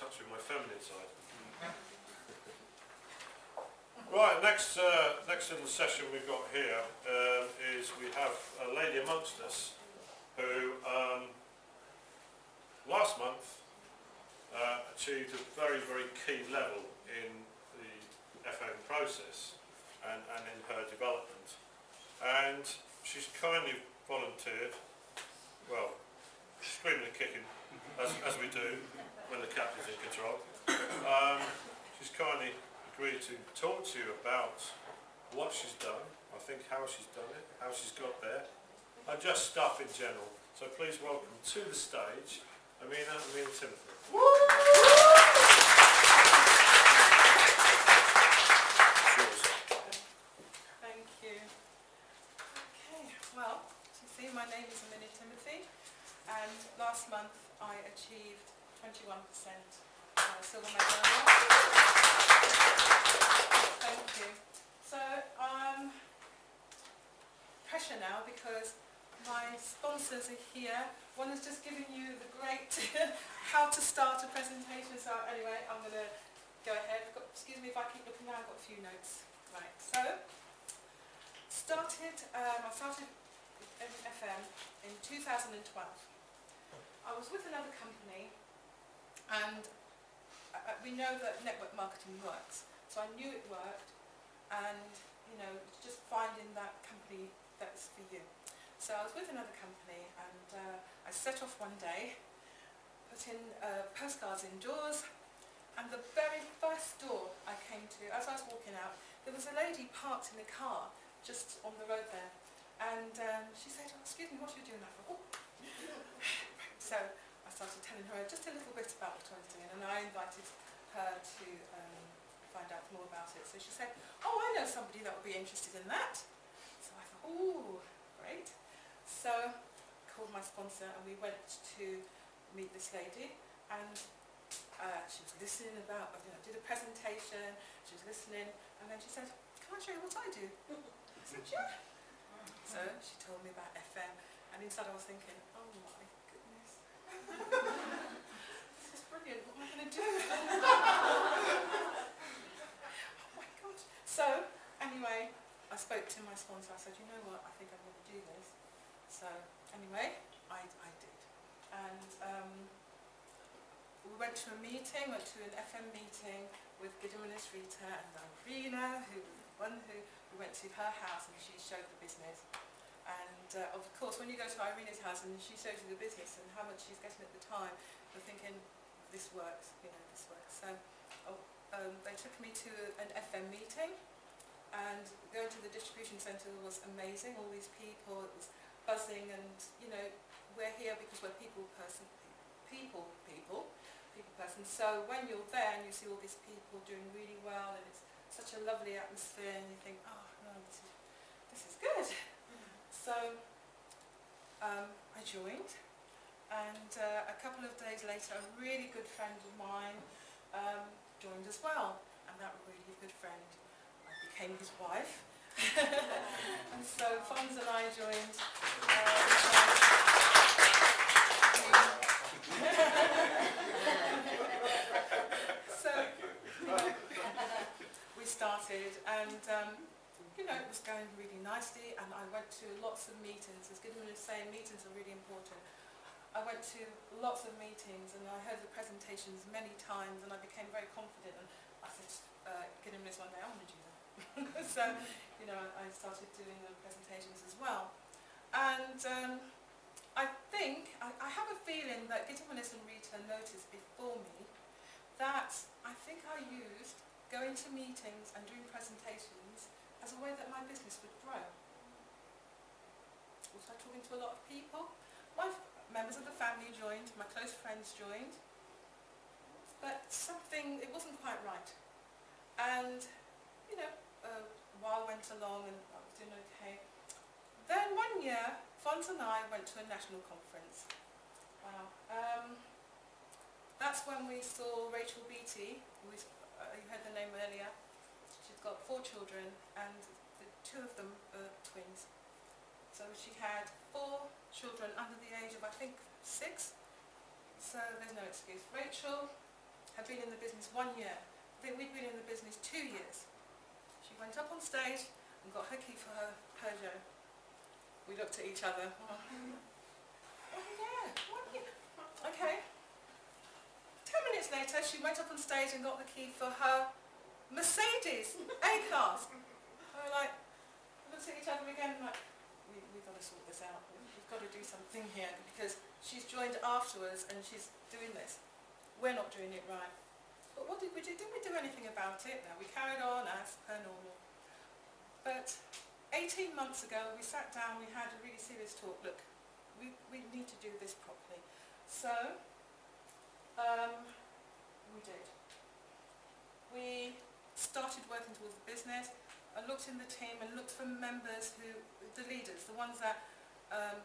touch with my feminine side. Right, next little session we've got here is we have a lady amongst us who last month achieved a very, very key level in the FM process and in her development. And she's kindly volunteered, well, screaming and kicking, as we do when the captain's in control. She's kindly agreed to talk to you about what she's done, I think how she's done it, how she's got there, and just stuff in general. So please welcome to the stage Amina Timothy. Thank you. Okay, well, as you see, my name is Amina Timothy, and last month I achieved 21% silver Magnolia. Thank you. So, pressure now because my sponsors are here. One is just giving you the great how to start a presentation. So anyway, I'm going to go ahead. Excuse me if I keep looking down, I've got a few notes. Right, so I started in FM in 2012. I was with another company, and we know that network marketing works. So I knew it worked, and you know, just finding that company that's for you. So I was with another company, and I set off one day, put in postcards indoors, and the very first door I came to, as I was walking out, there was a lady parked in a car just on the road there, and she said, "Oh, excuse me, what are you doing?" I thought, "Oh." So I started telling her just a little bit about what I was doing, and I invited her to find out more about it. So she said, "Oh, I know somebody that would be interested in that." So I thought, "Oh, great." So I called my sponsor, and we went to meet this lady, and she was listening about, you know, did a presentation, she was listening, and then she said, "Can I show you what I do?" I said, "Yeah." So she told me about FM, and inside I was thinking, "Oh my goodness, this is brilliant, what am I going to do?" Oh my gosh. So anyway, I spoke to my sponsor. I said, "You know what, I think I'm going to do this." So anyway, I did, and we went to a meeting, went to an FM meeting with Gediminas and Amina, who was the one who we went to her house, and she showed the business. And of course, when you go to Irina's house and she shows you the business and how much she's getting at the time, you're thinking, this works, you know, this works. So they took me to an FM meeting, and going to the distribution centre was amazing. All these people, it was buzzing, and you know, we're here because we're people person. So when you're there and you see all these people doing really well, and it's such a lovely atmosphere, and you think, "Oh no, this is good." So I joined, and a couple of days later, a really good friend of mine joined as well, and that really good friend, I became his wife. And so Fons and I joined. So we started, and you know, it was going really nicely, and I went to lots of meetings. As Gideon was saying, meetings are really important. I went to lots of meetings, and I heard the presentations many times, and I became very confident, and I said, Gideon one day, I want to do that. So, you know, I started doing the presentations as well. And I think, I have a feeling that Gediminas and Rita noticed before me that I think I used going to meetings and doing presentations as a way that my business would grow. Also talking to a lot of people. My members of the family joined, my close friends joined, but something, it wasn't quite right. And, you know, a while went along and I was doing okay. Then one year, Fons and I went to a national conference. Wow. That's when we saw Rachel Beattie, who is, you heard the name earlier. She's got 4 children, and the 2 of them are twins. So she had 4 children under the age of, I think, 6. So there's no excuse. Rachel had been in the business 1 year. I think we'd been in the business 2 years. She went up on stage and got her key for her Peugeot. We looked at each other. Oh yeah, what you? Okay. 10 minutes later, she went up on stage and got the key for her Mercedes A-Class. We were like, looked at each other again, like, we've got to sort this out. We've got to do something here because she's joined afterwards and she's doing this. We're not doing it right. But what did we do? Didn't we do anything about it? No, we carried on as per normal. But 18 months ago, we sat down, we had a really serious talk. Look, we need to do this properly. So, we did. We started working towards the business. I looked in the team and looked for members who, the leaders, the ones that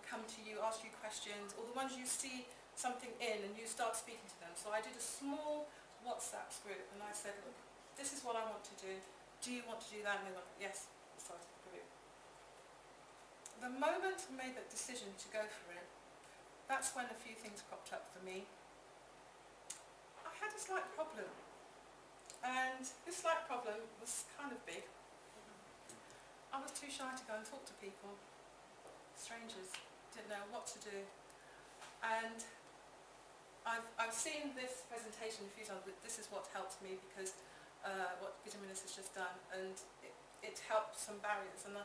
come to you, ask you questions, or the ones you see something in and you start speaking to them. So I did a small WhatsApp group and I said, look, this is what I want to do. Do you want to do that? And they went, yes. I started the group. The moment I made that decision to go for it, that's when a few things cropped up for me. I had a slight problem. And this slight problem was kind of big. I was too shy to go and talk to people. Strangers. Didn't know what to do. And I've seen this presentation a few times, but this is what helped me because what Gediminas has just done, and it helped some barriers. And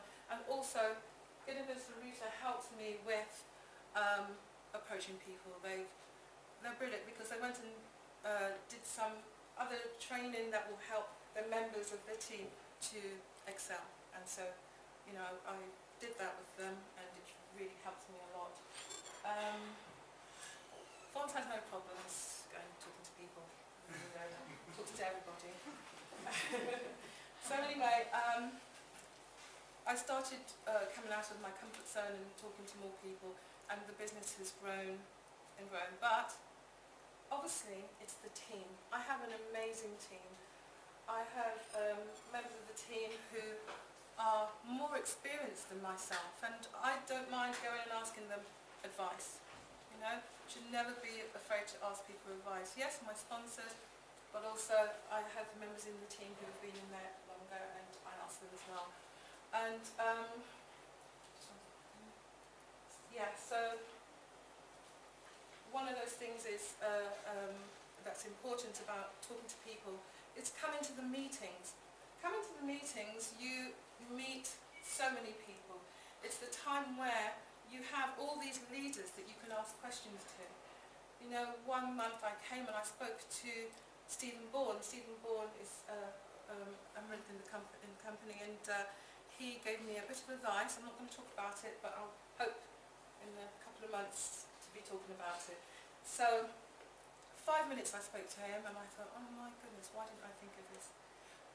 also, Gediminas and Rita helped me with approaching people. They're brilliant because they went and did some other training that will help the members of the team to excel. And so, you know, I did that with them, and it really helped me a lot. Font had no problems going talking to people. Talking to everybody. So anyway, I started coming out of my comfort zone and talking to more people, and the business has grown and grown. But obviously, it's the team. I have an amazing team. I have members of the team who are more experienced than myself, and I don't mind going and asking them advice. You know, should never be afraid to ask people advice. Yes, my sponsors, but also I have members in the team who have been in there longer, and I ask them as well. And yeah, so one of those things is that's important about talking to people. It's coming to the meetings. Coming to the meetings, you meet so many people. It's the time where you have all these leaders that you can ask questions to. You know, 1 month I came and I spoke to Stephen Bourne. Stephen Bourne is a month in the company, and he gave me a bit of advice. I'm not going to talk about it, but I'll hope in a couple of months to be talking about it. So 5 minutes I spoke to him and I thought, oh my goodness, why didn't I think of this?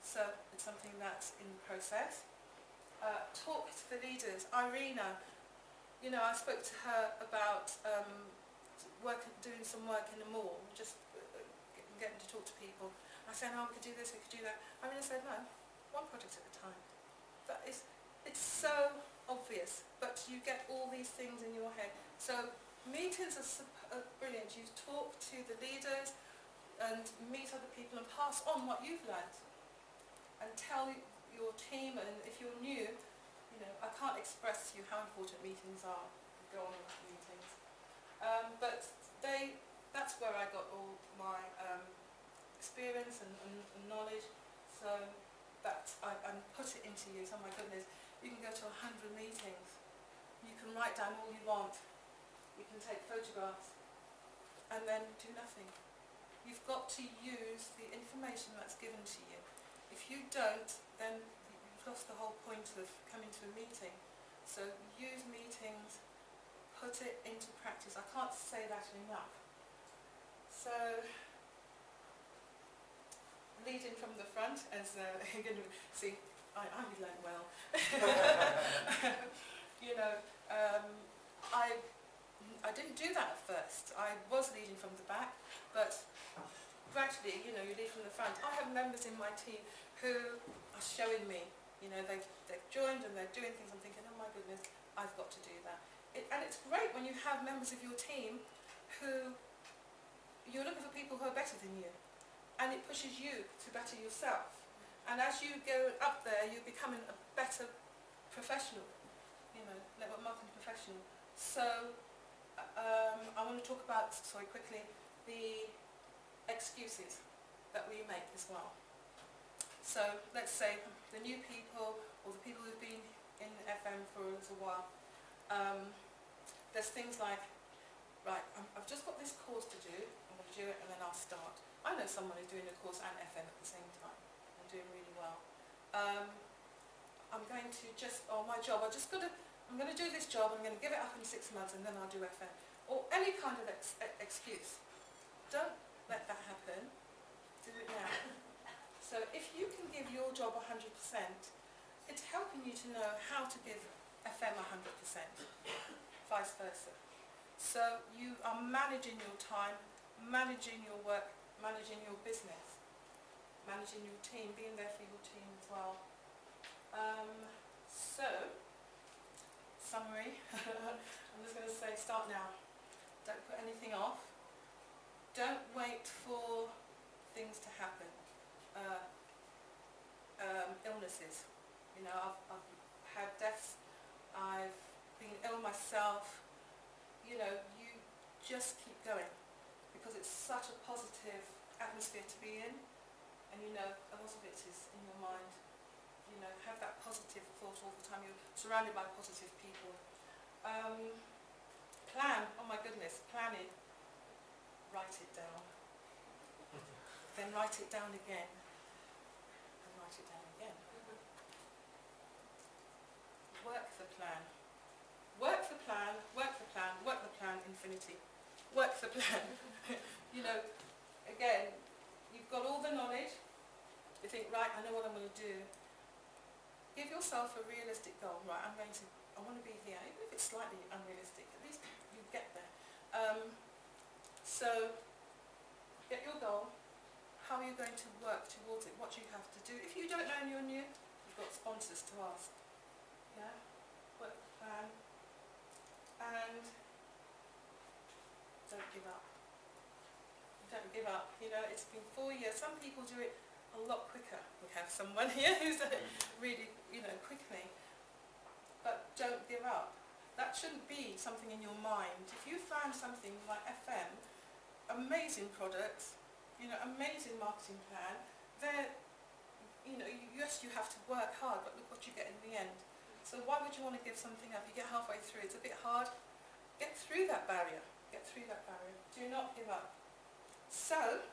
So it's something that's in the process. Talk to the leaders. Irina, you know, I spoke to her about doing some work in the mall, just getting to talk to people. I said, oh, we could do this, we could do that. Irina said, no, one project at a time. It's so obvious, but you get all these things in your head. So meetings are brilliant. You talk to the leaders and meet other people and pass on what you've learned. And tell your team, and if you're new, you know, I can't express to you how important meetings are. Go on with meetings. But that's where I got all my experience and knowledge. So that I put it into use. Oh my goodness, you can go to 100 meetings. You can write down all you want. You can take photographs and then do nothing. You've got to use the information that's given to you. If you don't, then you've lost the whole point of coming to a meeting. So use meetings, put it into practice. I can't say that enough. So leading from the front, as you're going to see, I learn well. You know, I didn't do that at first. I was leading from the back, but gradually, you know, you lead from the front. I have members in my team who are showing me, you know, they've joined and they're doing things. I'm thinking, oh my goodness, I've got to do that. And it's great when you have members of your team who, you're looking for people who are better than you. and it pushes you to better yourself. And as you go up there, you're becoming a better professional, network marketing professional. So I want to talk about, quickly, the excuses that we make as well. So let's say the new people, or the people who've been in FM for a little while, there's things like, right, I've just got this course to do, I'm going to do it and then I'll start. I know someone who's doing a course and FM at the same time and doing really well. I'm going to my job, I'm going to do this job, I'm going to give it up in 6 months and then I'll do FM. Or any kind of excuse. Don't let that happen. Do it now. So if you can give your job 100%, it's helping you to know how to give FM 100%, vice versa. So you are managing your time, managing your work, managing your business, managing your team, being there for your team as well. So, summary, I'm just going to say start now. Don't put anything off. Don't wait for things to happen. Illnesses. I've had deaths, I've been ill myself. You just keep going because it's such a positive atmosphere to be in, and a lot of it is in your mind. Have that positive thought all the time. You're surrounded by positive people. Plan, oh my goodness, planning. Write it down. Then write it down again. And write it down again. Work the plan. Work the plan, work the plan, work the plan, infinity. Work the plan. Again, you've got all the knowledge. You think, right, I know what I'm going to do. Give yourself a realistic goal. Right, I want to be here. Even if it's slightly unrealistic, at least you get there. So, get your goal. How are you going to work towards it? What do you have to do? If you don't know and you're new, you've got sponsors to ask. Yeah? Work the plan. And don't give up. Don't give up. It's been 4 years. Some people do it a lot quicker. We have someone here who's done it really, quickly. But don't give up. That shouldn't be something in your mind. If you found something like FM, amazing products, amazing marketing plan, yes, you have to work hard, but look what you get in the end. So why would you want to give something up? You get halfway through, it's a bit hard. Get through that barrier. Get through that barrier. Do not give up. So,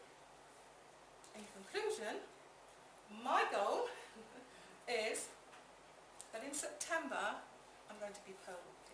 in conclusion, my goal is that in September, I'm going to be Poland.